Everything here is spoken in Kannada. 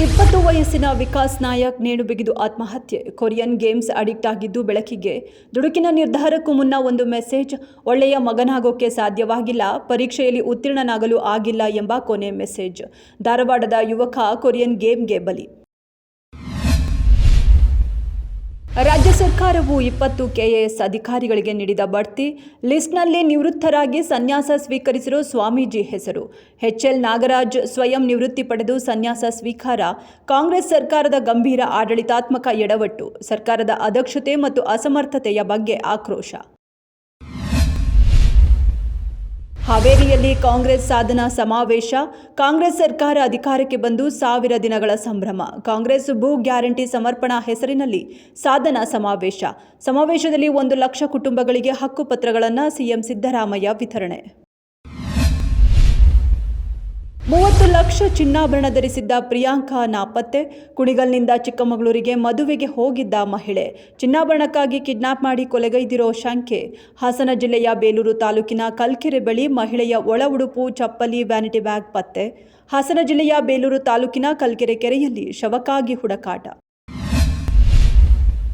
20 ವಯಸ್ಸಿನ ವಿಕಾಸ್ ನಾಯಕ್ ನೇಣು ಬಿಗಿದು ಆತ್ಮಹತ್ಯೆ. ಕೊರಿಯನ್ ಗೇಮ್ಸ್ ಅಡಿಕ್ಟ್ ಆಗಿದ್ದು ಬೆಳಕಿಗೆ. ದುಡುಕಿನ ನಿರ್ಧಾರಕ್ಕೂ ಮುನ್ನ ಒಂದು ಮೆಸೇಜ್. ಒಳ್ಳೆಯ ಮಗನಾಗೋಕೆ ಸಾಧ್ಯವಾಗಿಲ್ಲ, ಪರೀಕ್ಷೆಯಲ್ಲಿ ಉತ್ತೀರ್ಣನಾಗಲು ಆಗಿಲ್ಲ ಎಂಬ ಕೊನೆ ಮೆಸೇಜ್. ಧಾರವಾಡದ ಯುವಕ ಕೊರಿಯನ್ ಗೇಮ್ಗೆ ಬಲಿ. ರಾಜ್ಯ ಸರ್ಕಾರವು 20 ಕೆಎಎಸ್ ಅಧಿಕಾರಿಗಳಿಗೆ ನೀಡಿದ ಬಡ್ತಿ ಲಿಸ್ಟ್ನಲ್ಲಿ ನಿವೃತ್ತರಾಗಿ ಸನ್ಯಾಸ ಸ್ವೀಕರಿಸಿರೋ ಸ್ವಾಮೀಜಿ ಹೆಸರು. ಎಚ್ಎಲ್ ನಾಗರಾಜ್ ಸ್ವಯಂ ನಿವೃತ್ತಿ ಪಡೆದು ಸನ್ಯಾಸ ಸ್ವೀಕಾರ. ಕಾಂಗ್ರೆಸ್ ಸರ್ಕಾರದ ಗಂಭೀರ ಆಡಳಿತಾತ್ಮಕ ಎಡವಟ್ಟು, ಸರ್ಕಾರದ ಅದಕ್ಷತೆ ಮತ್ತು ಅಸಮರ್ಥತೆಯ ಬಗ್ಗೆ ಆಕ್ರೋಶ. ಹಾವೇರಿಯಲ್ಲಿ ಕಾಂಗ್ರೆಸ್ ಸಾಧನಾ ಸಮಾವೇಶ. ಕಾಂಗ್ರೆಸ್ ಸರ್ಕಾರ ಅಧಿಕಾರಕ್ಕೆ ಬಂದು 1000 ದಿನಗಳ ಸಂಭ್ರಮ. ಕಾಂಗ್ರೆಸ್ ಭೂ ಗ್ಯಾರಂಟಿ ಸಮರ್ಪಣಾ ಹೆಸರಿನಲ್ಲಿ ಸಾಧನಾ ಸಮಾವೇಶ. ಸಮಾವೇಶದಲ್ಲಿ 1 ಲಕ್ಷ ಕುಟುಂಬಗಳಿಗೆ ಹಕ್ಕುಪತ್ರಗಳನ್ನು ಸಿಎಂ ಸಿದ್ದರಾಮಯ್ಯ ವಿತರಣೆ. 30 ಲಕ್ಷ ಚಿನ್ನಾಭರಣ ಧರಿಸಿದ್ದ ಪ್ರಿಯಾಂಕಾ ನಾಪತ್ತೆ. ಕುಣಿಗಲ್ನಿಂದ ಚಿಕ್ಕಮಗಳೂರಿಗೆ ಮದುವೆಗೆ ಹೋಗಿದ್ದ ಮಹಿಳೆ ಚಿನ್ನಾಭರಣಕ್ಕಾಗಿ ಕಿಡ್ನಾಪ್ ಮಾಡಿ ಕೊಲೆಗೈದಿರೋ ಶಂಕೆ. ಹಾಸನ ಜಿಲ್ಲೆಯ ಬೇಲೂರು ತಾಲೂಕಿನ ಕಲ್ಕೆರೆ ಬಳಿ ಮಹಿಳೆಯ ಒಳ ಉಡುಪು, ಚಪ್ಪಲಿ, ವ್ಯಾನಿಟಿ ಬ್ಯಾಗ್ ಪತ್ತೆ. ಹಾಸನ ಜಿಲ್ಲೆಯ ಬೇಲೂರು ತಾಲೂಕಿನ ಕಲ್ಕೆರೆ ಕೆರೆಯಲ್ಲಿ ಶವಕ್ಕಾಗಿ ಹುಡುಕಾಟ.